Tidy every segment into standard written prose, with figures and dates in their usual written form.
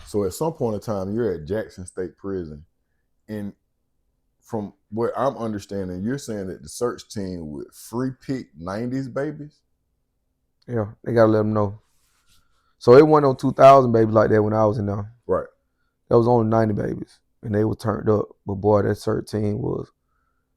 So at some point in time, you're at Jackson State Prison, and from what I'm understanding, you're saying that the search team would free pick 90s babies? Yeah, they gotta let them know. So it wasn't on 2,000 babies like that when I was in there. Right. That was only 90 babies, and they were turned up. But boy, that search team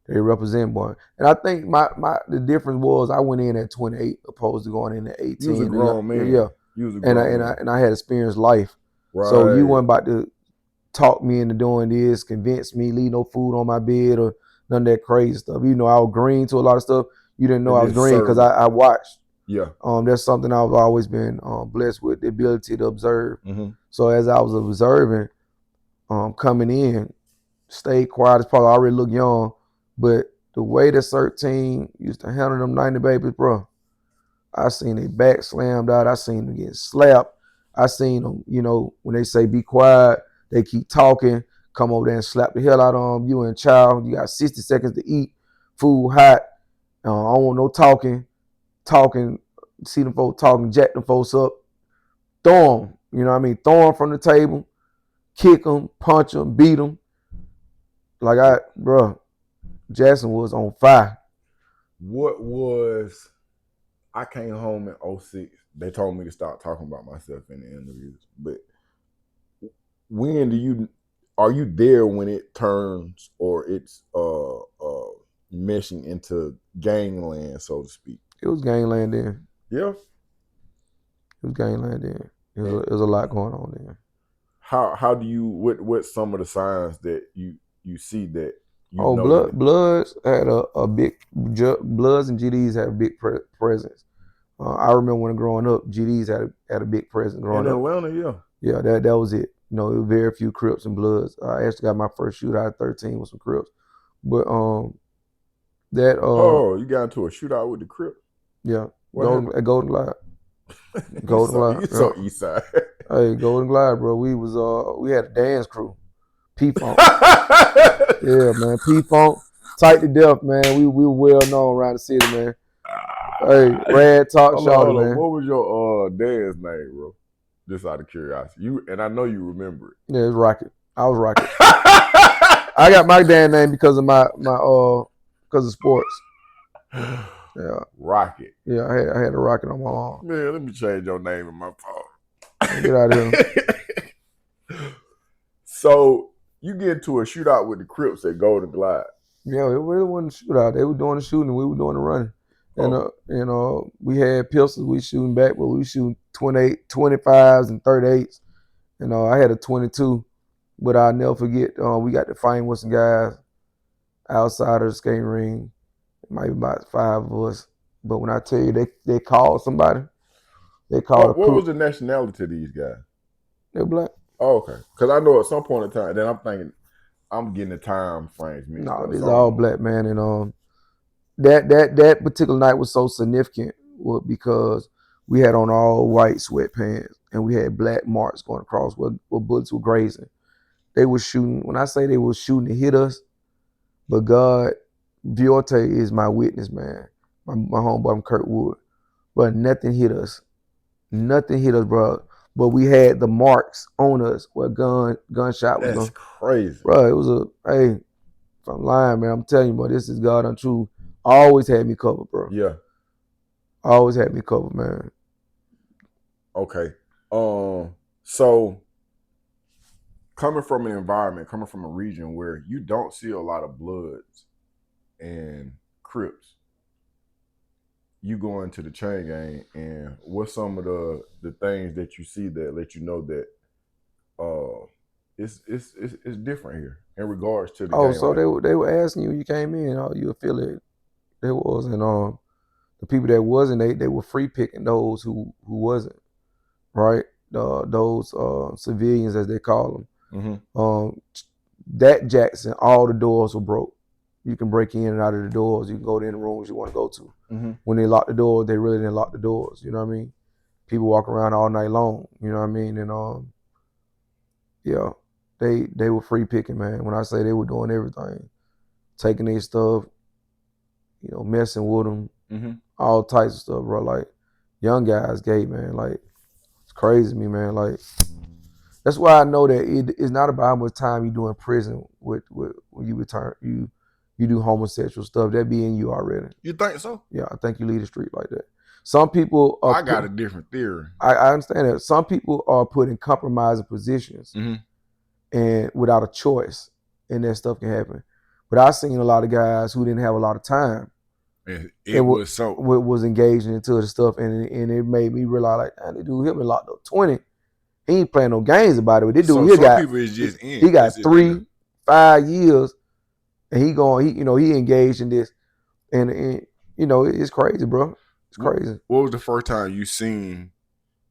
they represent boy. And I think the difference was I went in at 28 opposed to going in at 18. You was a grown man. Yeah. You was a grown man. And I had experienced life. Right. So you weren't about to talk me into doing this, convince me, leave no food on my bed or none of that crazy stuff. You know, I was green to a lot of stuff. You didn't know I was green because I watched. Yeah. That's something I've always been blessed with, the ability to observe. Mm-hmm. So as I was observing, coming in, stayed quiet. It's probably already look young, but the way the CERT team used to handle them 90 babies, bro, I seen their back slammed out. I seen them get slapped. I seen them, you know, when they say be quiet, they keep talking, come over there and slap the hell out of them. You and child, you got 60 seconds to eat, food hot. I don't want no talking, see them folks talking, jack them folks up, throw them, you know what I mean? Throw them from the table, kick them, punch them, beat them. Like bro, Jackson was on fire. I came home in 06. They told me to stop talking about myself in the interviews. But are you there when it turns or it's meshing into gangland, so to speak? It was gangland then. Yeah. It was gangland then. It was a lot going on there. How do you what's some of the signs that you see that you know? Bloods had a big Bloods and GDs had a big presence. I remember when growing up, GDs had a big presence growing up. In Atlanta, yeah. Yeah, that was it. You know, it was very few Crips and Bloods. I actually got my first shootout at 13 with some Crips. But you got into a shootout with the Crips? Yeah. Golden Glide. Golden Glide. You so east side. Hey, Golden Glide, bro. We had a dance crew. P-Funk. Yeah, man. P-Funk. Tight to death, man. We were well known around the city, man. Hey, Rad Talk Shawty, man. What was your dance name, bro? Just out of curiosity. And I know you remember it. Yeah, it's Rocket. I was Rocket. I got my dance name because of because of sports. Yeah. Rocket. Yeah, I had a rocket on my arm. Man, let me change your name in my phone. Get out of here. So you get into a shootout with the Crips at Golden Glide. Yeah, it really wasn't a shootout. They were doing the shooting, we were doing the running. And we had pistols, we shooting back, but we shooting 25s and 38s. And I had a 22, but I'll never forget, we got to fight with some guys outside of the skating ring. It might be about 5 of us. But when I tell you they called somebody, they called What was the nationality of these guys? They're black. Oh, okay. Because I know at some point in time, then I'm thinking, I'm getting the time frames mixed up. No, these all black, man. And that particular night was so significant because we had on all white sweatpants and we had black marks going across where bullets were grazing. They were shooting. When I say they were shooting to hit us, but God, Viorte is my witness, man. My homeboy Kurt Wood. But nothing hit us. Nothing hit us, bro. But we had the marks on us where gunshot was. That's crazy. Bro, it was if I'm lying, man, I'm telling you, bro, this is God untrue. Always had me covered, bro. Yeah. Always had me covered, man. Okay. So coming from an environment, coming from a region where you don't see a lot of Bloods and Crips, you go into the chain gang, and what's some of the things that you see that let you know that it's different here in regards to the gang so life? they were asking you when you came in, you affiliated. They was, and the people that wasn't, they were free picking those who wasn't, right? Those civilians, as they call them. Mm-hmm. That Jackson, all the doors were broke. You can break in and out of the doors. You can go to any rooms you want to go to. Mm-hmm. When they locked the doors, they really didn't lock the doors. You know what I mean? People walking around all night long. You know what I mean? And yeah, they were free picking, man. When I say they were doing everything, taking their stuff, messing with them, mm-hmm. all types of stuff, bro. Like young guys, gay, man. Like it's crazy to me, man. Like That's why I know that it's not about how much time you do in prison with when you return you do homosexual stuff. That be in you already. You think so? Yeah, I think you lead the street like that. Some people are I got a different theory. I understand that. Some people are put in compromising positions and without a choice, and that stuff can happen. But I've seen a lot of guys who didn't have a lot of time. It was so was engaging into the stuff, and it made me realize like, man, this dude here been locked up 20. He ain't playing no games about it. But this dude here got people is just in. He got 3, 5 years, and he engaged in this, and it's crazy, bro. It's crazy. What was the first time you seen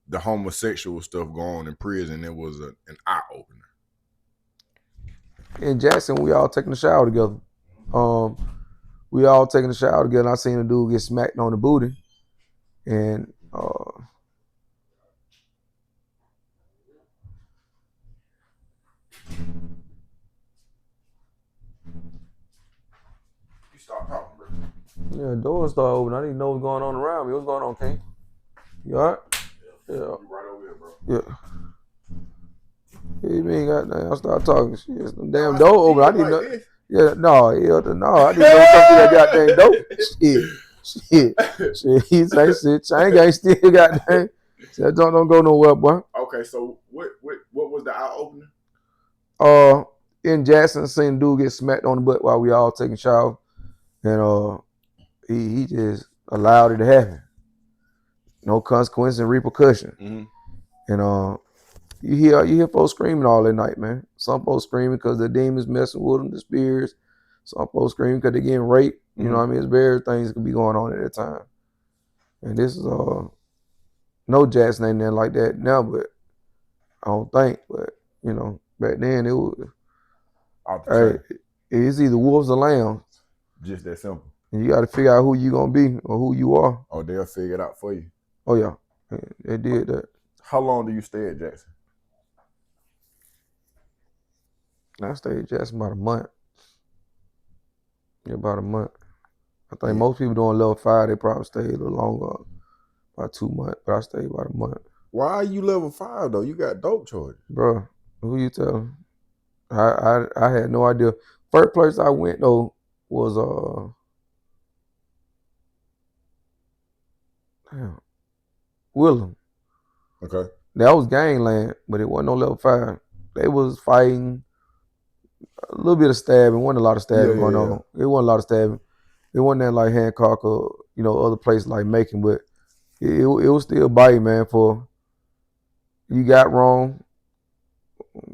the homosexual stuff go on in prison? It was an eye opener. In Jackson, we all taking a shower together. We all taking a shower together. And I seen a dude get smacked on the booty, and you stop talking, bro. Yeah, the door started open. I didn't know what's going on around me. What's going on, King? You all right? Yeah. You right over here, bro. Yeah. You mean goddamn? I started talking. Shit, the damn door open. I didn't know. Yeah, no. I didn't know something that goddamn dope. Shit. He say shit. Chain gang still goddamn. Said don't go nowhere, boy. Okay, so what was the eye opener? In Jackson, seen a dude get smacked on the butt while we all taking shower, and he just allowed it to happen. No consequence and repercussion. And you hear folks screaming all that night, man. Some folks screaming because the demons messing with them, the spirits. Some folks screaming because they're getting raped. You know what I mean? It's various things that could be going on at that time. And this is no Jackson ain't nothing like that now, but I don't think. But back then it was. It's either wolves or lambs. Just that simple. And you got to figure out who you gonna be or who you are. Oh, they'll figure it out for you. Oh yeah, they did that. How long do you stay at Jackson? I stayed at Jackson about a month. Yeah, about a month. I think most people doing level 5, they probably stay a little longer, about 2 months. But I stayed about a month. Why are you level 5 though? You got dope charges, bro. Who you telling? I had no idea. First place I went though was Willem. Okay. That was gangland, but it wasn't no level 5. They was fighting, a little bit of stabbing. Wasn't a lot of stabbing going on. It wasn't a lot of stabbing. It wasn't that like Hancock or other places like Macon, but it was still biting, man. For you got wrong.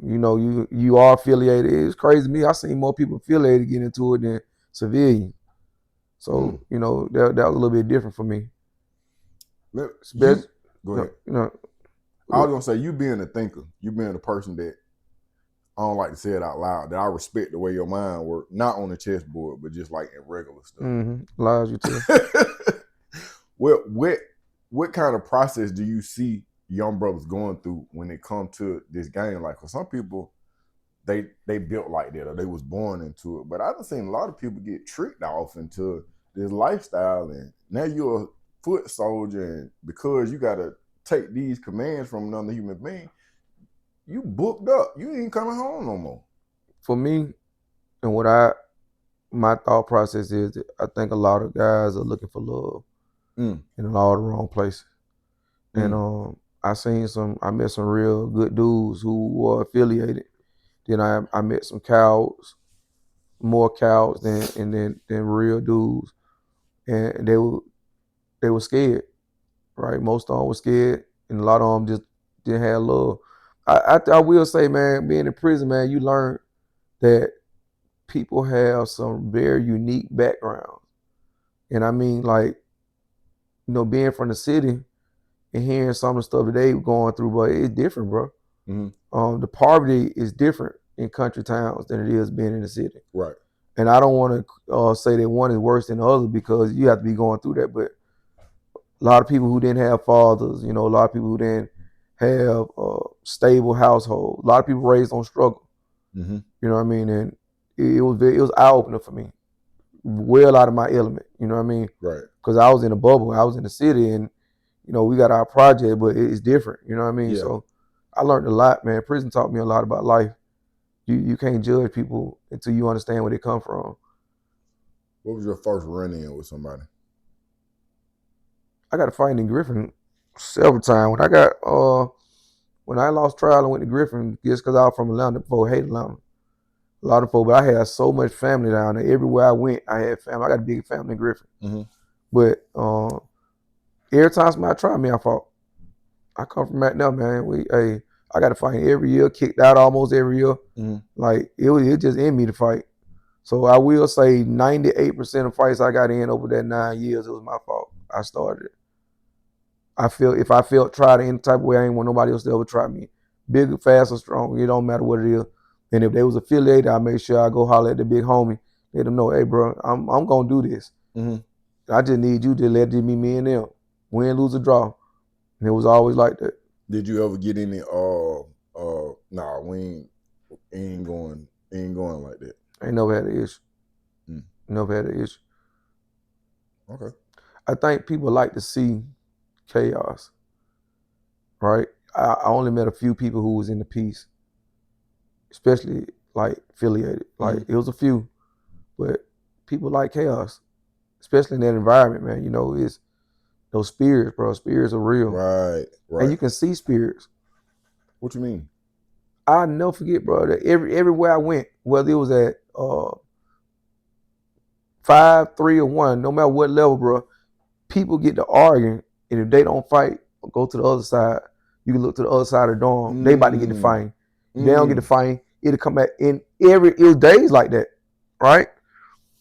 You are affiliated. It's crazy to me. I seen more people affiliated get into it than civilian. So that was a little bit different for me. Go ahead. I was gonna say, you being a thinker, you being a person that, I don't like to say it out loud, that I respect the way your mind works, not on the chessboard, but just like in regular stuff. Allows you to. What kind of process do you see young brothers going through when it comes to this game? Like, for some people, they built like that or they was born into it. But I've seen a lot of people get tricked off into this lifestyle, and now you're a foot soldier, and because you got to take these commands from another human being, you booked up. You ain't coming home no more. For me, and my thought process is that I think a lot of guys are looking for love in a lot of the wrong places. And I met some real good dudes who were affiliated. Then I met some cowards, more cowards than real dudes, and they were scared, right? Most of them were scared, and a lot of them just didn't have love. I will say, man, being in prison, man, you learn that people have some very unique backgrounds. And I mean, like, being from the city and hearing some of the stuff that they were going through, but it's different, bro. The poverty is different in country towns than it is being in the city. Right. And I don't want to say that one is worse than the other, because you have to be going through that. But a lot of people who didn't have fathers, a lot of people who didn't have a stable household, a lot of people raised on struggle. You know what I mean? And it was eye-opener for me. Well out of my element, you know what I mean? Right. Because I was in a bubble. I was in the city, and we got our project, but it's different, you know what I mean? Yeah. So I learned a lot, man. Prison taught me a lot about life. You can't judge people until you understand where they come from. What was your first run-in with somebody? I got a fight in Griffin several times. When I lost trial and went to Griffin, just because I was from Atlanta, folks hate Atlanta. A lot of folks, but I had so much family down there. Everywhere I went, I had family. I got a big family in Griffin. Mm-hmm. But every time somebody tried me, I fought. I come from back there, man. I got to fight every year, kicked out almost every year. Mm-hmm. Like it just in me to fight. So I will say 98% of fights I got in over that 9 years, it was my fault. I started it. If I felt tried any type of way, I ain't want nobody else to ever try me. Big, fast, or strong, it don't matter what it is. And if they was affiliated, I make sure I go holler at the big homie, let them know, hey, bro, I'm gonna do this. Mm-hmm. I just need you to let it be me and them, win, lose, or draw. And it was always like that. Did you ever get any? Nah, we ain't going like that. I ain't never had an issue. Never had an issue. Okay. I think people like to see chaos, right? I only met a few people who was in the piece, especially like affiliated. Like it was a few, but people like chaos, especially in that environment, man. You know, it's those spirits, bro. Spirits are real, Right. and you can see spirits. What you mean? I'll never forget, bro. That everywhere I went, whether it was at 5, 3, or 1, no matter what level, bro, people get to arguing, and if they don't fight or go to the other side, you can look to the other side of the dorm. They about to get the fine. If they don't get the fine, it'll come back in it was days like that, right?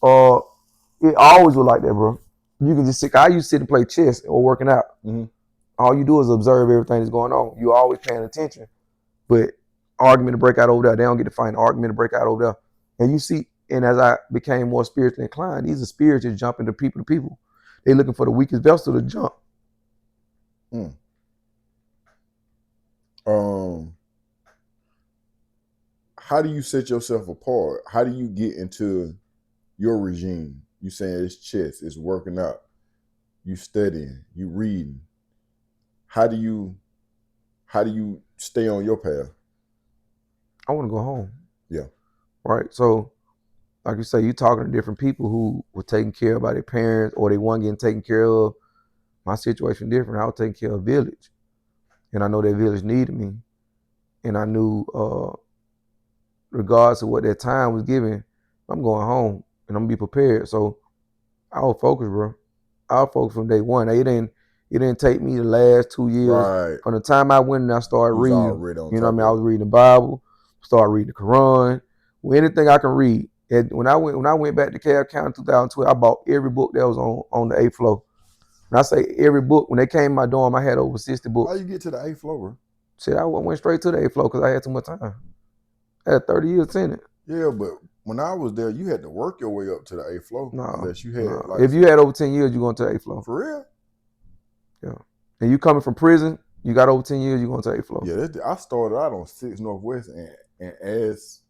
It always was like that, bro. You can just sit. I used to sit and play chess or working out. All you do is observe everything that's going on. You always paying attention, but argument to break out over there. They don't get to find argument to break out over there. And you see, and as I became more spiritually inclined, these are spirits that jump into people to people. They looking for the weakest vessel to jump. How do you set yourself apart? How do you get into your regime? You saying it's chess, it's working out, you studying, you reading. How do you stay on your path? I want to go home. Yeah. Right. So, like you say, you talking to different people who were taken care of by their parents or they weren't getting taken care of. My situation different. I was taking care of a village. And I know that village needed me. And I knew regardless of what that time was given, I'm going home and I'm gonna be prepared. So I was focused, bro. I was focused from day one. It didn't take me the last 2 years. Right. From the time I went and I started reading, you know what I mean? I was reading the Bible, started reading the Quran, anything I can read. And when I went back to County in 2012, I bought every book that was on the 8th floor. When I say every book, when they came in my dorm, I had over 60 books. How you get to the 8th floor, bro? Shit, I went straight to the 8th floor because I had too much time. I had 30 years in it. Yeah, but when I was there, you had to work your way up to the 8th floor. No, unless you had like, if you had over 10 years, you're going to the 8th floor. For real? Yeah. And you coming from prison, you got over 10 years, you're going to the 8th floor. Yeah, I started out on 6 Northwest and as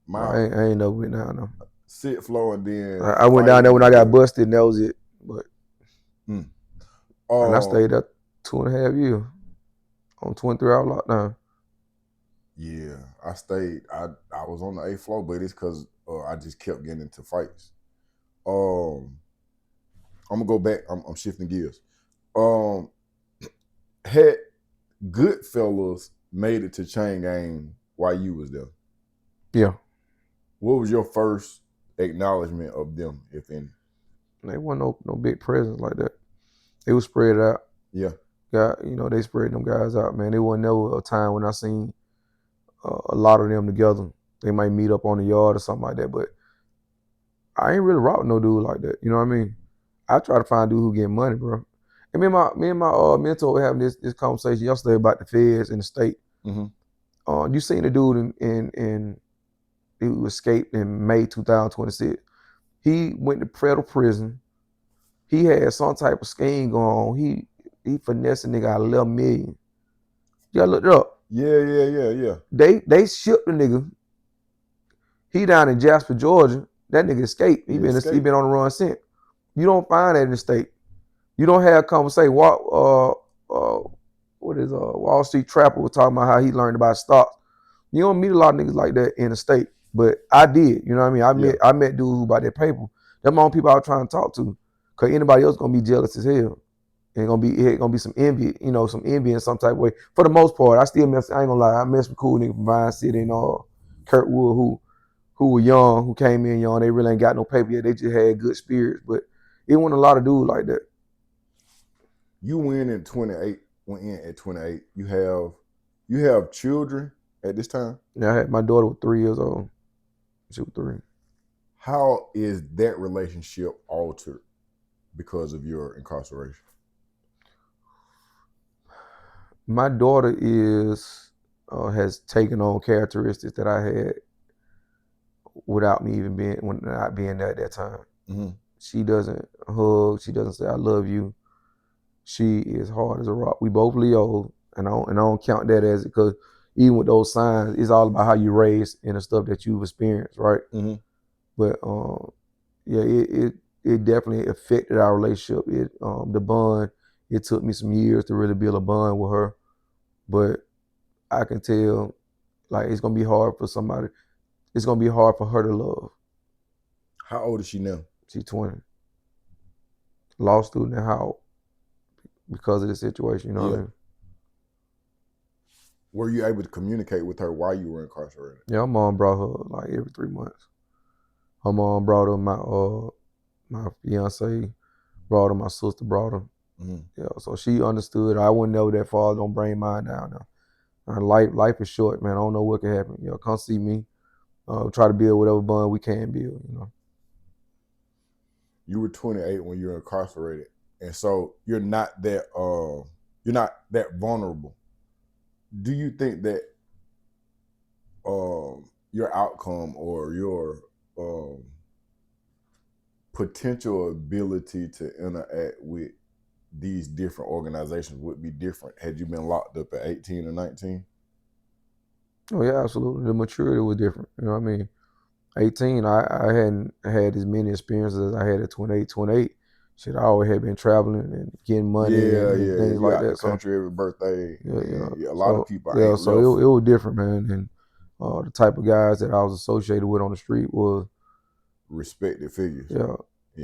my I ain't never went down though. 6th floor and then I went down there when I got busted and that was it. But and I stayed there 2.5 years on 23-hour lockdown. Yeah, I stayed. I was on the 8th floor, but it's because I just kept getting into fights. I'm gonna go back. I'm shifting gears. Had Goodfellas made it to Chain Gang while you was there? Yeah. What was your first acknowledgement of them, if any? They wasn't no big presence like that. They was spread out. Yeah. They spread them guys out, man. There wasn't never a time when I seen a lot of them together. They might meet up on the yard or something like that, but I ain't really rock no dude like that. You know what I mean? I try to find dude who get money, bro. And me and my mentor were having this conversation yesterday about the feds in the state. You seen the dude in who escaped in May 2026. He went to federal prison. He had some type of scheme going on. He finessed a nigga out of 11 million. You gotta look it up. Yeah. They shipped the nigga. He down in Jasper, Georgia. That nigga escaped. He been on the run since. You don't find that in the state. You don't have conversation. Wall Street Trapper was talking about how he learned about stocks. You don't meet a lot of niggas like that in the state, but I did. You know what I mean? I met dudes who bought their paper. Them all people I was trying to talk to, cause anybody else gonna be jealous as hell. And gonna be some envy, some envy in some type of way. For the most part, I still mess. I ain't gonna lie, I mess with cool niggas from Vine City and Kirkwood who were young, who came in young. They really ain't got no paper yet. They just had good spirits, but it wasn't a lot of dudes like that. You went in at 28. You have children at this time? Yeah, I had my daughter was 3 years old. She was 3. How is that relationship altered because of your incarceration? My daughter has taken on characteristics that I had without me even not being there at that time. Mm-hmm. She doesn't hug. She doesn't say I love you. She is hard as a rock. We both Leo, and I don't count that as it, because even with those signs, it's all about how you raised and the stuff that you've experienced, right? Mm-hmm. But it definitely affected our relationship. The bond. It took me some years to really build a bond with her, but I can tell, like, it's gonna be hard for somebody. It's gonna be hard for her to love. How old is she now? She's 20. Law student in Howard because of the situation. You know what I mean? Were you able to communicate with her while you were incarcerated? Yeah, her mom brought her like every 3 months. Her mom brought her, my fiance brought her, my sister brought her. Mm-hmm. Yeah, so she understood. I wouldn't know that far. Don't bring mine down now. Life is short, man. I don't know what can happen. Come see me. Try to build whatever bond we can build. You were 28 when you were incarcerated, and so you're not that vulnerable. Do you think that your outcome or your potential ability to interact with these different organizations would be different had you been locked up at 18 or 19? Oh yeah, absolutely. The maturity was different. You know what I mean? 18, I hadn't had as many experiences as I had at 28. 28, shit, I always had been traveling and getting money and things you like out that. the country every birthday. Yeah. A lot of people Yeah, ain't so left. it was different, man. And the type of guys that I was associated with on the street was respected figures. Yeah.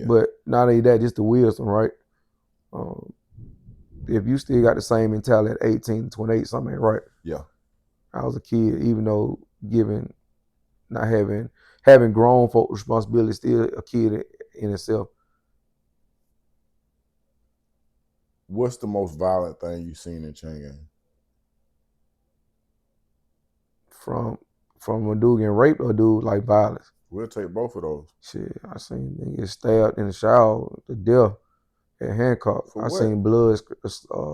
But not only that, just the wisdom, right? If you still got the same mentality at 18 to 28, something ain't right. Yeah. I was a kid, even though not having grown folk responsibility, still a kid in itself. What's the most violent thing you've seen in chain gang? From a dude getting raped or a dude like violence? We'll take both of those. Shit, I seen niggas get stabbed in the shower to death at Hancock. I seen blood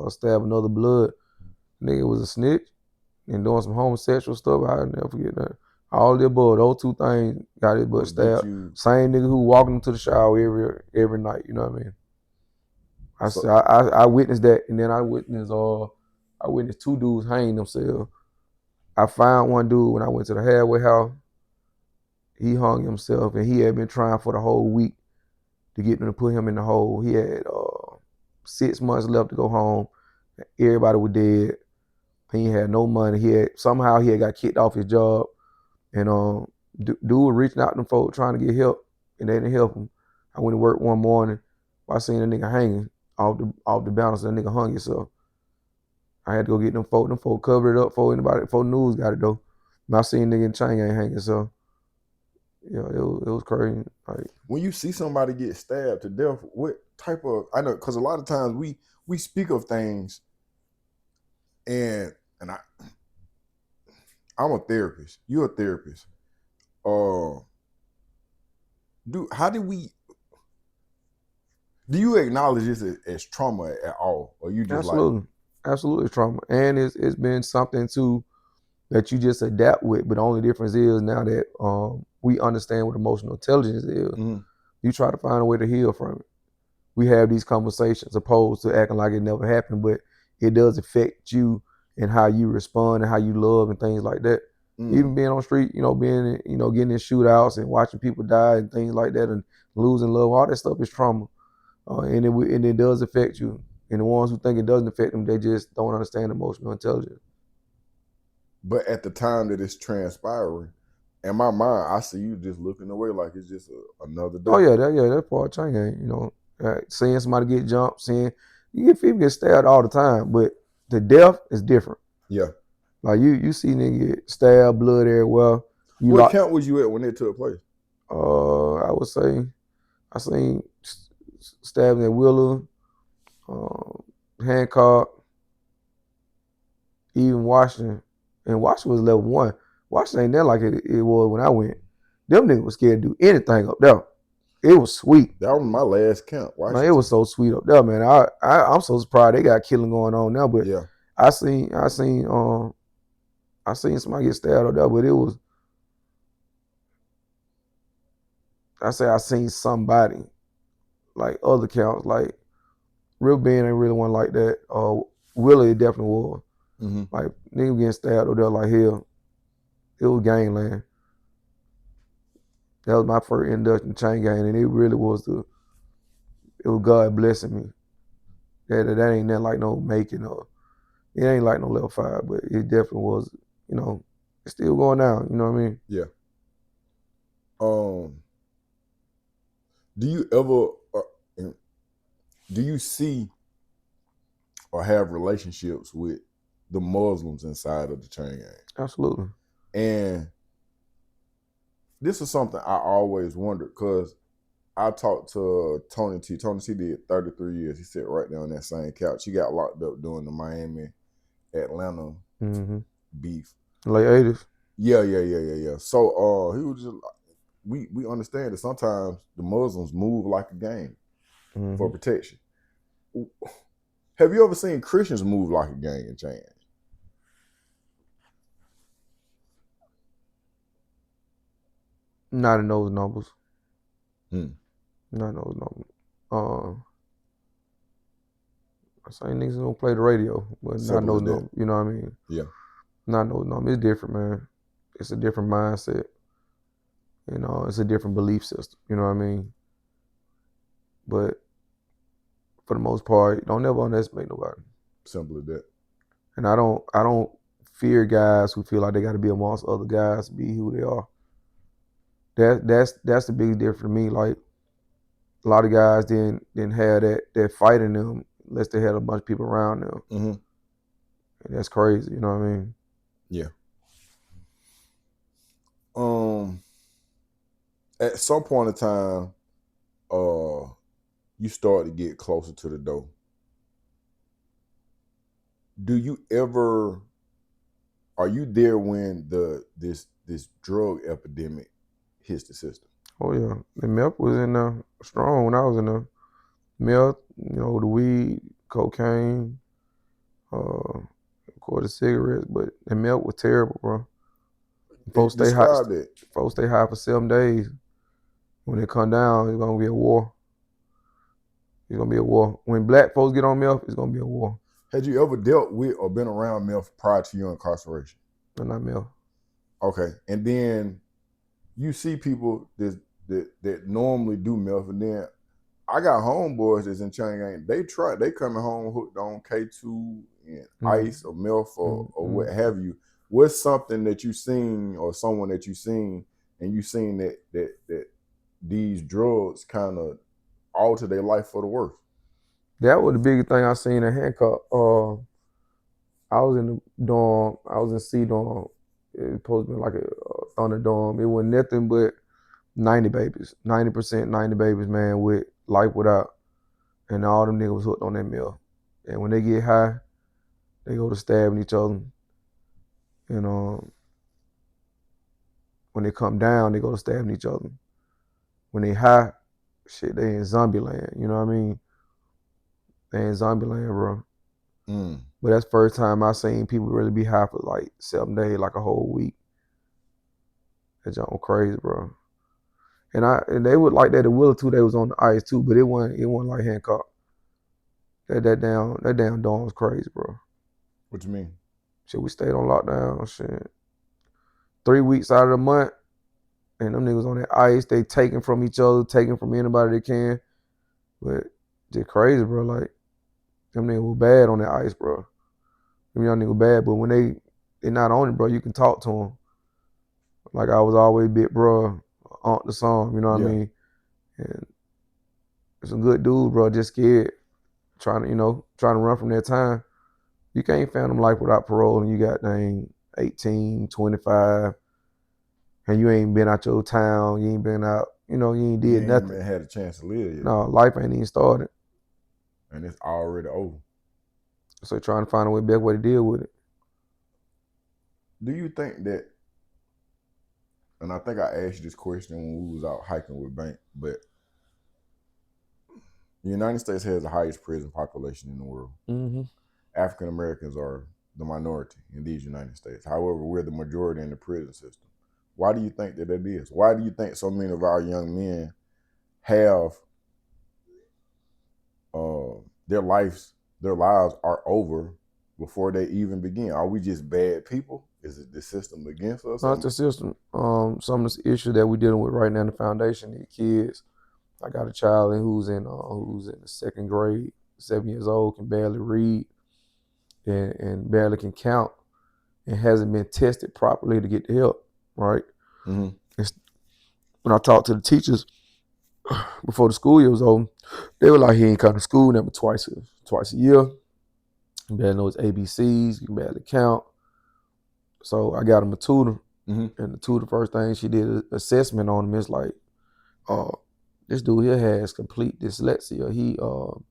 stab another blood. Nigga was a snitch and doing some homosexual stuff. I'll never forget that. All the above, those two things got his butt stabbed. Same nigga who walking into the shower every night. You know what I mean? I witnessed that, and then I witnessed 2 dudes hang themselves. I found one dude when I went to the halfway house. He hung himself, and he had been trying for the whole week to get them to put him in the hole. He had 6 months left to go home. Everybody was dead. He had no money. Somehow he had got kicked off his job, and dude was reaching out to them folks trying to get help, and they didn't help him. I went to work one morning. I seen a nigga hanging off the balance. That nigga hung himself. I had to go get them folk. Them folk covered it up before news got it though. And I seen a nigga in chain gang hanging. So yeah, it was crazy. Like, when you see somebody get stabbed to death, what type of, I know, because a lot of times we speak of things, and I'm a therapist. You're a therapist. Do you acknowledge this as trauma at all, or you just absolutely trauma, and it's been something too that you just adapt with. But the only difference is now that we understand what emotional intelligence is. Mm-hmm. You try to find a way to heal from it. We have these conversations opposed to acting like it never happened, but it does affect you and how you respond and how you love and things like that. Even being on the street, getting in shootouts and watching people die and things like that and losing love, all that stuff is trauma. And it does affect you. And the ones who think it doesn't affect them, they just don't understand emotional intelligence. But at the time that it's transpiring, in my mind, I see you just looking away like it's just another day. Oh yeah, that's part of chain gang. You know, seeing somebody get jumped, seeing you get people get stabbed all the time, but the death is different. Yeah. Like you see nigga get stabbed, blood everywhere. What count was you at when it took place? I would say I seen stabbing at Wheeler, Hancock, even Washington. And Washington was level 1. Washington ain't there like it was when I went. Them niggas was scared to do anything up there. It was sweet. That was my last count. Man, it was so sweet up there, man. I'm so surprised they got killing going on now. But yeah, I seen somebody get stabbed up there, but it was I seen somebody like other counts, like Real Ben ain't really one like that. Willie definitely was. Mm-hmm. Like niggas getting stabbed up there like hell. It was gangland. That was my first introduction to chain gang, and it really was it was God blessing me. That ain't nothing like no making or it ain't like no level 5, but it definitely was, you know, it's still going down, you know what I mean? Yeah. Do you ever do you see or have relationships with the Muslims inside of the chain gang? Absolutely. And this is something I always wondered because I talked to Tony T. Tony T did 33 years. He sat right there on that same couch. He got locked up during the Miami, Atlanta beef. Late 80s. Yeah. So he was just we understand that sometimes the Muslims move like a gang for protection. Have you ever seen Christians move like a gang in chain? Not in those numbers. Not in those numbers. I say niggas don't play the radio, but not in those numbers. You know what I mean? Yeah. Not in those numbers. It's different, man. It's a different mindset. You know, it's a different belief system. You know what I mean? But for the most part, don't never underestimate nobody. Simple as that. And I don't fear guys who feel like they got to be amongst other guys to be who they are. That's the big difference for me. Like a lot of guys didn't have that fight in them unless they had a bunch of people around them. And that's crazy. You know what I mean? Yeah. At some point in time, you start to get closer to the door. Are you there when this drug epidemic hits the system? Oh yeah, the meth was in there strong when I was in there. Meth, you know, the weed, cocaine, of course the cigarettes, but the meth was terrible, bro. Folks stay high for 7 days. When they come down, it's gonna be a war. It's gonna be a war. When black folks get on meth, it's gonna be a war. Had you ever dealt with or been around meth prior to your incarceration? No, not meth. Okay, and then you see people that normally do meth, and then I got homeboys that's in chain gang. They coming home hooked on K2 and ice or meth or what have you. What's something that you seen or someone that you seen and you seen that these drugs kind of alter their life for the worse? That was the biggest thing I seen in Hancock. I was in the dorm. I was in C dorm. It was supposed to be like a thunder dorm. It was nothing but 90 babies. 90%, 90 babies, man, with life without. And all them niggas was hooked on that meal. And when they get high, they go to stabbing each other. And when they come down, they go to stabbing each other. When they high, shit, they in zombie land. You know what I mean? They in zombie land, bro. But that's the first time I seen people really be high for like 7 days, like a whole week. That junk was crazy, bro. And they would like that at Willow too. They was on the ice too, but it wasn't like Hancock. That damn dorm was crazy, bro. What you mean? Shit, we stayed on lockdown. Shit, 3 weeks out of the month, and them niggas on that ice. They taking from each other, taking from anybody they can. But just crazy, bro. Like Them niggas were bad on that ice, bro. Them young niggas bad, but when they not on it, bro, you can talk to them. Like I was always big, bro, on the song, you know what I mean? And it's a good dude, bro, just scared, trying to run from that time. You can't phantom life without parole, and you got 18, 25, and you ain't been out your town, you ain't been out, you ain't did nothing. You ain't had a chance to live yet. No, life ain't even started. And it's already over. So trying to find a best way to deal with it. Do you think that, and I think I asked you this question when we was out hiking with Bank, but the United States has the highest prison population in the world. Mm-hmm. African Americans are the minority in these United States. However, we're the majority in the prison system. Why do you think that is? Why do you think so many of our young men have their lives are over before they even begin? Are we just bad people? Is it the system against us? Not the system. Some of the issues that we're dealing with right now in the foundation, the kids. I got a child who's in the second grade, 7 years old, can barely read and barely can count, and hasn't been tested properly to get the help. Right. Mm-hmm. When I talked to the teachers before the school year was over, they were like, he ain't come to school never twice a year. He barely knows ABCs. He can barely count. So I got him a tutor, and the tutor, first thing she did an assessment on him. Is like, this dude here has complete dyslexia.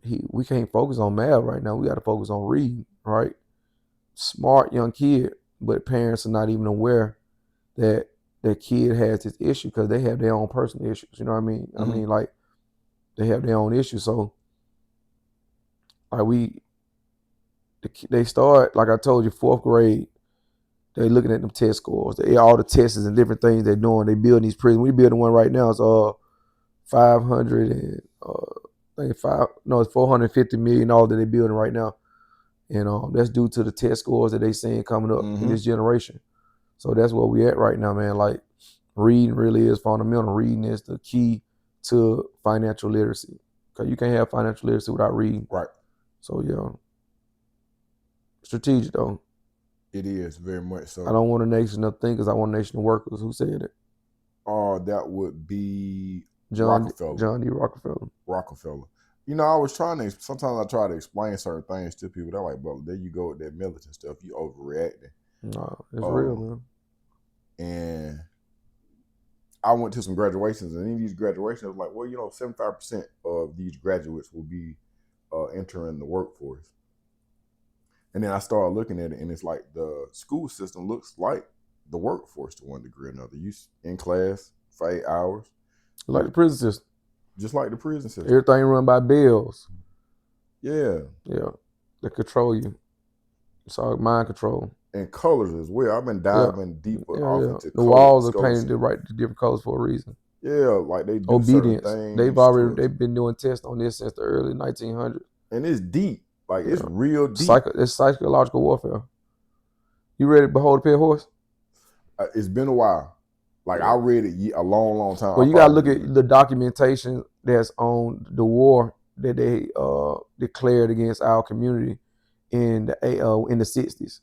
We can't focus on math right now. We got to focus on reading, right? Smart young kid, but parents are not even aware that their kid has this issue because they have their own personal issues. You know what I mean? Mm-hmm. I mean, like, they have their own issues. So, like, they start, like I told you, 4th grade. They looking at them test scores. All the tests and different things they're doing. They building these prisons. We building one right now. It's 500 and it's $450 million that they're building right now, and that's due to the test scores that they seeing coming up in this generation. So that's where we at right now, man. Like, reading really is fundamental. Reading is the key to financial literacy, because you can't have financial literacy without reading. Right. So yeah, strategic though. It is very much so. I don't want a nation of thinkers. I want a nation of workers. Who said it? That would be Rockefeller. John D. Rockefeller. I was sometimes I try to explain certain things to people. They're like, bro, there you go with that militant stuff. You overreacting. No, it's real, man. And I went to some graduations, and in these graduations, I was like, well, 75% of these graduates will be entering the workforce. And then I started looking at it, and it's like the school system looks like the workforce to one degree or another. You in class for 8 hours. Like the prison system. Just like the prison system. Everything run by bills. Yeah. Yeah. They control you. It's all mind control. And colors as well. I've been diving deeper into the walls are painted the different colors for a reason. Yeah, like they do obedience. Certain things. They've been doing tests on this since the early 1900s. And it's deep. Like, it's real deep. It's psychological warfare. You read Behold the Pale Horse? It's been a while. Like, I read it a long, long time. Well, you got to look at the documentation that's on the war that they declared against our community in the 60s,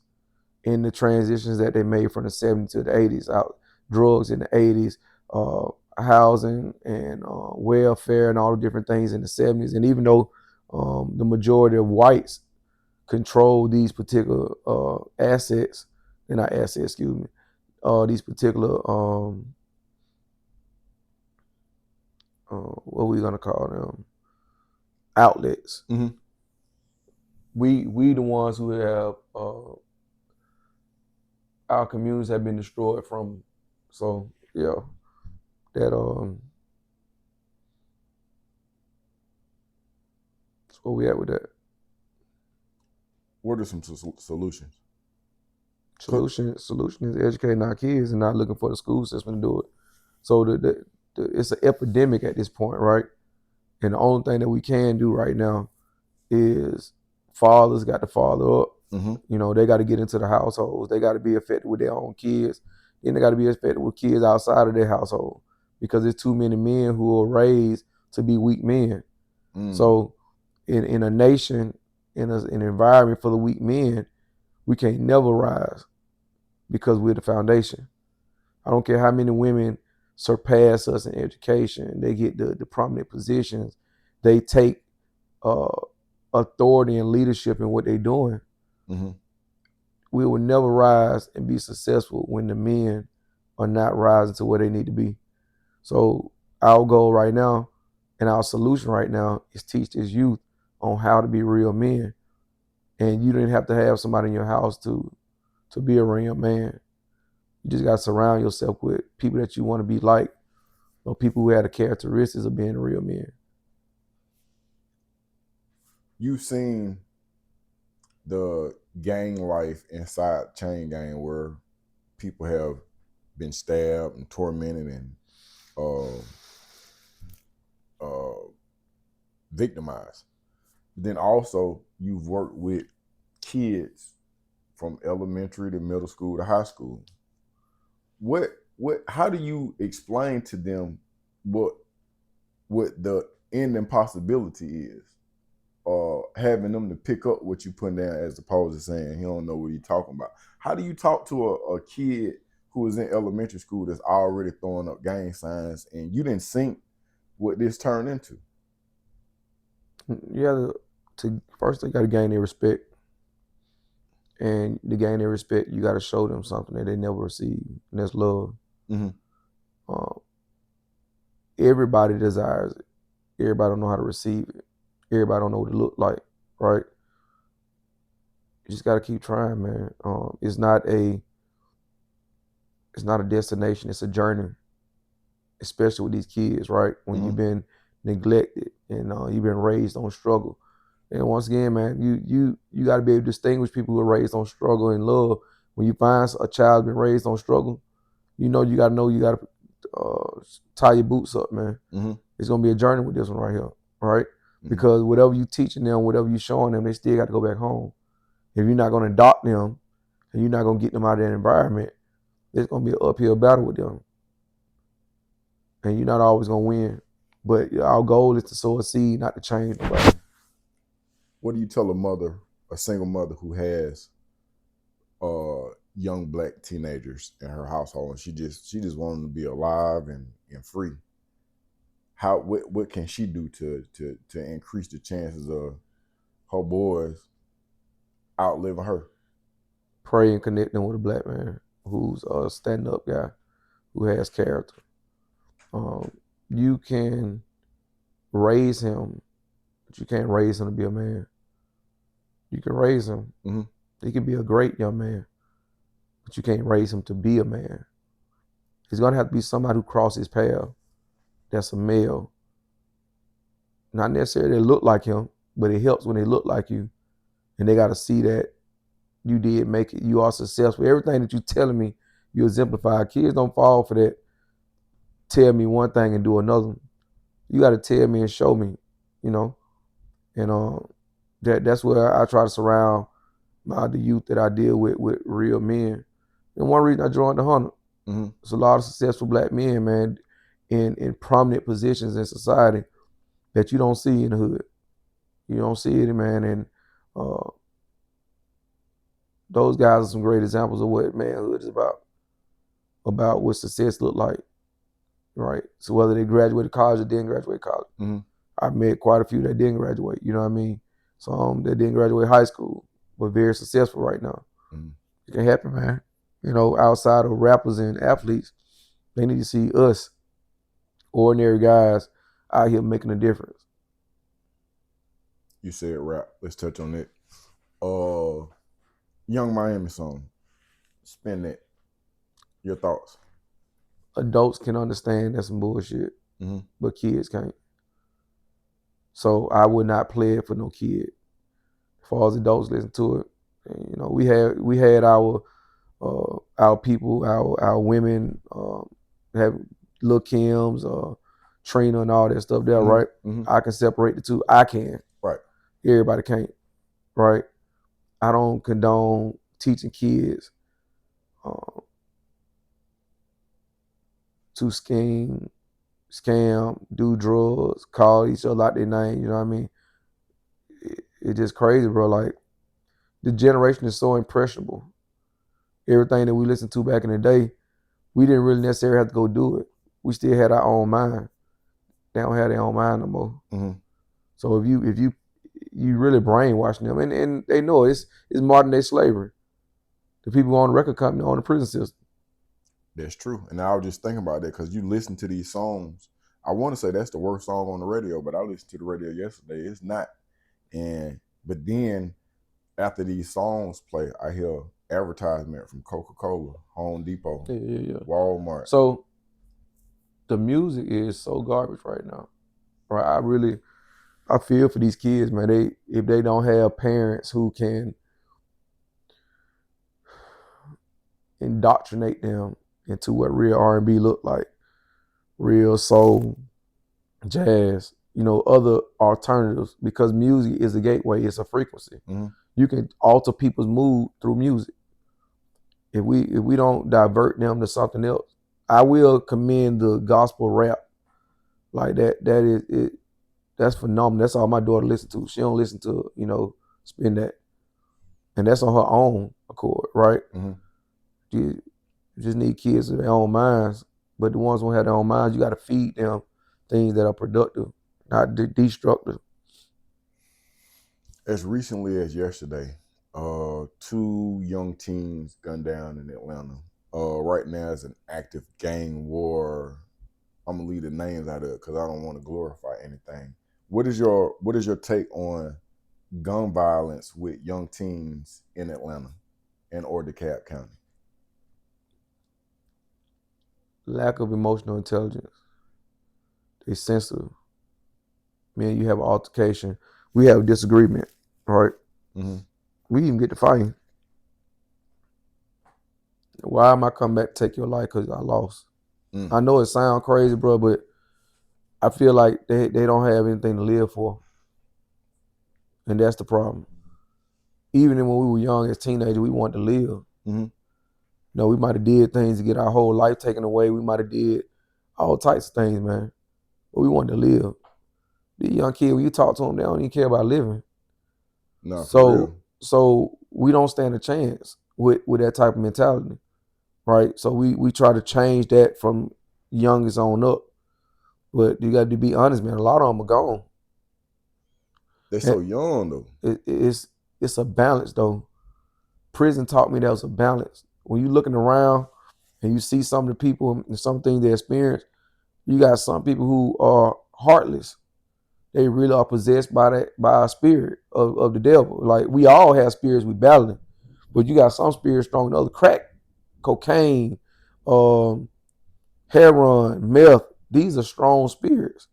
in the transitions that they made from the 70s to the 80s, out drugs in the 80s, housing and welfare and all the different things in the 70s. And even though the majority of whites control these particular assets, they're not assets, excuse me, these particular what are we gonna call them, outlets. Mm-hmm. We the ones who have our communities have been destroyed from. So yeah, that that's where we at with that. What are some solutions? Solution is educating our kids and not looking for the school system to do it. So it's an epidemic at this point, right? And the only thing that we can do right now is fathers got to father up. Mm-hmm. They got to get into the households. They got to be affected with their own kids. Then they got to be affected with kids outside of their household, because there's too many men who are raised to be weak men. So in a nation, in an environment full of weak men, we can't never rise because we're the foundation. I don't care how many women surpass us in education, they get the prominent positions, they take uh, authority and leadership in what they're doing. Mm-hmm. We will never rise and be successful when the men are not rising to where they need to be. So our goal right now and our solution right now is teach this youth on how to be real men. And you didn't have to have somebody in your house to be a real man. You just got to surround yourself with people that you want to be like, or people who have the characteristics of being a real man. You've seen the gang life inside chain gang where people have been stabbed and tormented and victimized. Then also you've worked with kids from elementary to middle school to high school. How do you explain to them what the end impossibility is? Having them to pick up what you put down as opposed to saying he don't know what he's talking about. How do you talk to a kid who is in elementary school that's already throwing up gang signs and you didn't think what this turned into? You have to first they got to gain their respect, and to gain their respect, you got to show them something that they never received, and that's love. Mm-hmm. Everybody desires it. Everybody don't know how to receive it. Everybody don't know what it look like, right? You just got to keep trying, man. It's not a destination. It's a journey, especially with these kids, right? When Mm-hmm. you've been neglected and you've been raised on struggle. And once again, man, you got to be able to distinguish people who are raised on struggle and love. When you find a child been raised on struggle, you know you got to tie your boots up, man. Mm-hmm. It's gonna be a journey with this one right here, right? Mm-hmm. Because whatever you teaching them, whatever you showing them, they still got to go back home. If you're not gonna adopt them and you're not gonna get them out of that environment, it's gonna be an uphill battle with them, and you're not always gonna win. But our goal is to sow a seed, not to change nobody. What do you tell a single mother who has young black teenagers in her household and she just wants them to be alive and free? What can she do to increase the chances of her boys outliving her? Pray and connect them with a black man who's a stand-up guy, who has character. You can raise him, but you can't raise him to be a man. You can raise him. Mm-hmm. He can be a great young man, but you can't raise him to be a man. He's gonna have to be somebody who crosses his path. That's a male. Not necessarily look like him, but it helps when they look like you, and they got to see that you did make it. You are successful. Everything that you're telling me, you exemplify. Kids don't fall for that. Tell me one thing and do another. You got to tell me and show me, you know. And that's where I try to surround the youth that I deal with real men. And one reason I joined the Hunter, Mm-hmm. there's a lot of successful black men, man, in prominent positions in society that you don't see in the hood. You don't see it, man. And uh, those guys are some great examples of what manhood is about what success look like, right? So whether they graduated college or didn't graduate college, Mm-hmm. I've met quite a few that didn't graduate. You know what I mean? Some that didn't graduate high school, but very successful right now. Mm-hmm. It can happen, man. You know, outside of rappers and athletes, they need to see us, ordinary guys, out here making a difference. You said rap. Let's touch on it. Young Miami song. Spin that. Your thoughts. Adults can understand that's some bullshit, Mm-hmm. but kids can't. So I would not play it for no kid. As far as adults listen to it, and, you know, we had our people, our women, have Lil Kim's, Trina, and all that stuff there, Mm-hmm. right? Mm-hmm. I can separate the two. I can. Right. Everybody can't, right? I don't condone teaching kids to scam, do drugs, call each other out their name. You know what I mean? it's just crazy, bro. Like the generation is so impressionable. Everything that we listened to back in the day, we didn't really necessarily have to go do it. We still had our own mind. They don't have their own mind no more. Mm-hmm. So if you really brainwashing them, and they know it's modern day slavery. The people on the record company on the prison system. That's true. And I was just thinking about that because you listen to these songs. I want to say that's the worst song on the radio, but I listened to the radio yesterday. It's not. But then after these songs play, I hear advertisement from Coca-Cola, Home Depot, Yeah. Walmart. So the music is so garbage right now. Right? I feel for these kids, man. If they don't have parents who can indoctrinate them into what real R&B look like, real soul, jazz, other alternatives, because music is a gateway. It's a frequency. Mm-hmm. You can alter people's mood through music. If we don't divert them to something else, I will commend the gospel rap. Like that is it. That's phenomenal. That's all my daughter listens to. She don't listen to spin that, and that's on her own accord, right? Mm-hmm. You just need kids with their own minds, but the ones who have their own minds, you got to feed them things that are productive, not destructive. As recently as yesterday, 2 young teens gunned down in Atlanta. Right now is an active gang war. I'm gonna leave the names out of it because I don't want to glorify anything. What is your take on gun violence with young teens in Atlanta and or DeKalb County? Lack of emotional intelligence. They sensitive. Man, you have an altercation. We have a disagreement, right? Mm-hmm. We even get to fighting. Why am I coming back to take your life? Because I lost. I know it sounds crazy, bro, but I feel like they don't have anything to live for. And that's the problem. Even when we were young as teenagers, we wanted to live. Mm-hmm. We might have did things to get our whole life taken away. We might have did all types of things, man. But we wanted to live. These young kids, when you talk to them, they don't even care about living. No, for real. So we don't stand a chance with that type of mentality, right? So we try to change that from youngest on up. But you got to be honest, man. A lot of them are gone. They're so young, though. It's a balance, though. Prison taught me that was a balance. When you're looking around and you see some of the people and some things they experience, you got some people who are heartless. They really are possessed by a spirit of the devil. Like, we all have spirits we battling, but you got some spirits stronger than others. Crack, cocaine, heroin, meth. These are strong spirits,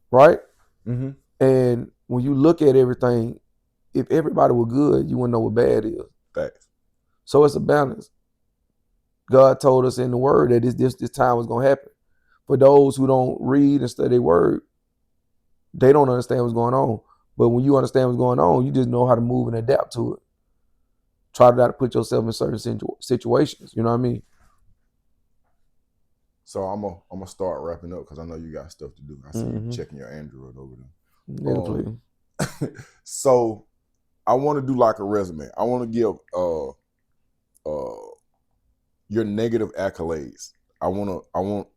right? Mm-hmm. And when you look at everything, if everybody were good, you wouldn't know what bad is. Facts. So it's a balance. God told us in the word that this time was going to happen. For those who don't read and study the word, they don't understand what's going on. But when you understand what's going on, you just know how to move and adapt to it. Try not to put yourself in certain situations. You know what I mean? So I'm gonna start wrapping up because I know you got stuff to do. I see you checking your Android over there. Yeah, so I want to do like a resume. I want to give your negative accolades. I want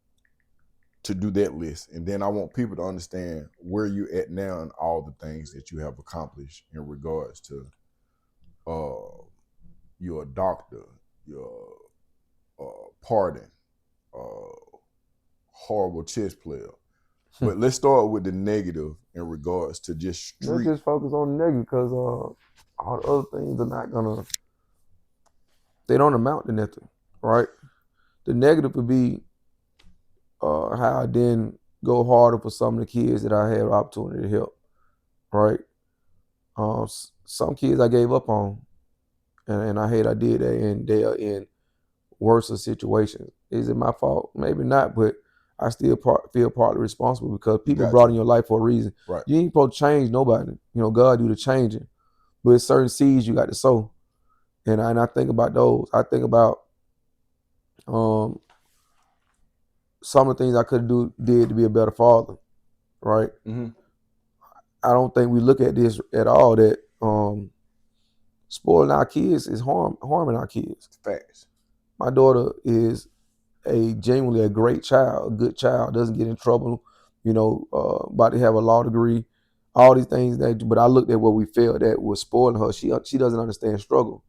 to do that list, and then I want people to understand where you're at now and all the things that you have accomplished in regards to you're a doctor, you're pardon, horrible chess player. But let's start with the negative in regards to just street. Let's just focus on the negative because all the other things are not gonna. They don't amount to nothing, right? The negative would be how I didn't go harder for some of the kids that I had the opportunity to help, right? Some kids I gave up on, and I hate I did that, and they are in worse situations. Is it my fault? Maybe not, but I still feel partly responsible because people brought in your life for a reason. Right. You ain't supposed to change nobody. God do the changing, but it's certain seeds you got to sow, and I think about those. I think about some of the things I could have did to be a better father, right? Mm-hmm. I don't think we look at this at all. That spoiling our kids is harming our kids. Facts. My daughter is genuinely a great child, a good child, doesn't get in trouble, about to have a law degree, all these things but I looked at what we felt that was spoiling her. She doesn't understand struggle.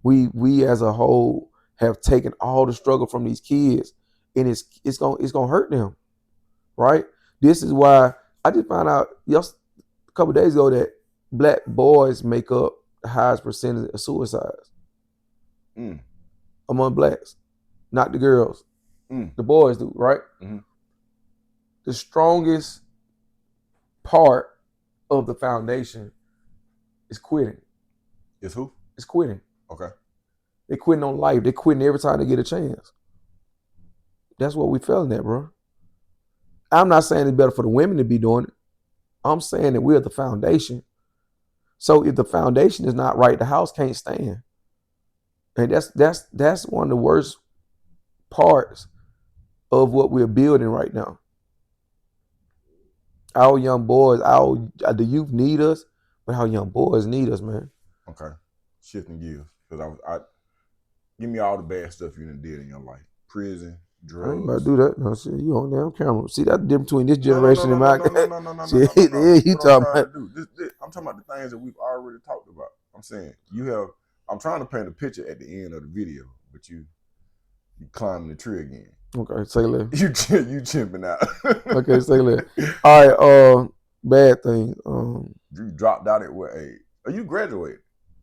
We as a whole have taken all the struggle from these kids, and it's gonna hurt them, right? This is why I just found out just a couple of days ago that black boys make up the highest percentage of suicides among blacks, not the girls. The boys do, right? Mm-hmm. The strongest part of the foundation is quitting. Is who? It's quitting. Okay. They quitting on life. They quitting every time they get a chance. That's what we failing at, bro. I'm not saying it's better for the women to be doing it. I'm saying that we're the foundation. So if the foundation is not right, the house can't stand. And that's one of the worst parts of what we're building right now. Our young boys, the youth need us, but our young boys need us, man. Okay. Shifting gears. Because I give me all the bad stuff you done did in your life. Prison, drugs. I ain't about to do that. No, see, you on damn camera. See, that's the difference between this generation and my. No. See, you talking about? I'm talking about the things that we've already talked about. I'm saying I'm trying to paint a picture at the end of the video, but you climbing the tree again. Okay, say less. You chimping out. Okay, say less. All right, bad thing. You dropped out at what age? Are you graduated?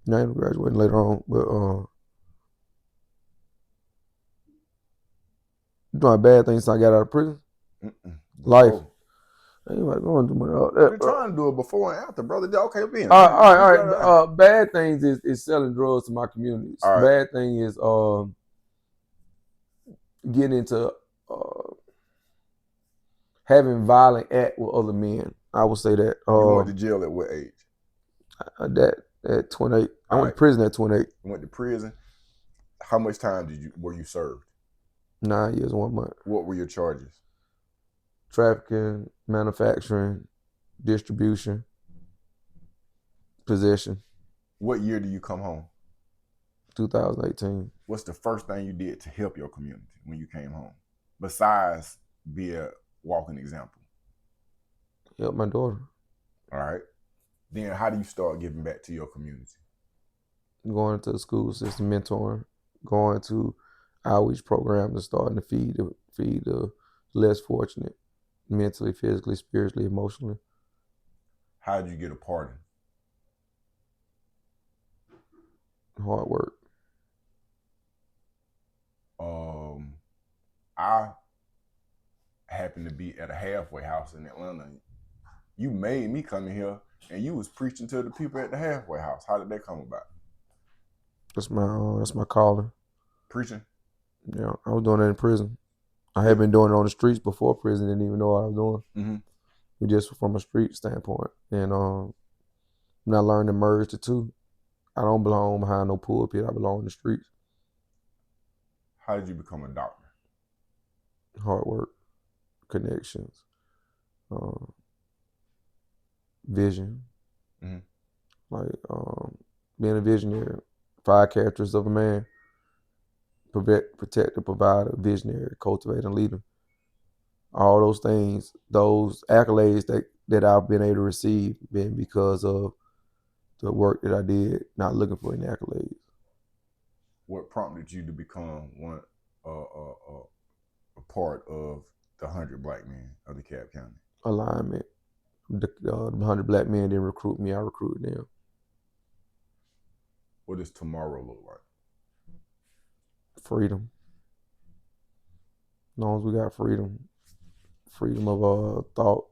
No, I'm graduating later on, but doing bad things since I got out of prison. Life. I ain't like going to do all that. You're trying to do it before and after, brother. Okay, being. All right. Bad things is selling drugs to my communities. Right. Bad thing is getting into having violent act with other men. I would say that. You went to jail at what age? At 28. I went to prison at 28. You went to prison. How much time were you served? 9 years, 1 month. What were your charges? Trafficking, manufacturing, distribution, possession. What year do you come home? 2018. What's the first thing you did to help your community when you came home? Besides be a walking example. Help my daughter. All right. Then how do you start giving back to your community? Going to the school system, mentoring, going to outreach programs and starting to feed the less fortunate, mentally, physically, spiritually, emotionally. How did you get a pardon? Hard work. I happened to be at a halfway house in Atlanta. You made me come in here and you was preaching to the people at the halfway house. How did that come about? That's my calling. Preaching? Yeah, I was doing that in prison. I had been doing it on the streets before prison, didn't even know what I was doing. Mm-hmm. We just from a street standpoint. And when I learned to merge the two, I don't belong behind no pulpit. I belong in the streets. How did you become a doctor? Hard work, connections, vision. Mm-hmm. Like being a visionary, 5 characters of a man: protector, provider, visionary, cultivator, and leader. All those things, those accolades that I've been able to receive, been because of the work that I did, not looking for any accolades. What prompted you to become a part of the 100 Black Men of DeKalb County? Alignment. The 100 Black men didn't recruit me, I recruited them. What does tomorrow look like? Freedom. As long as we got freedom of thought,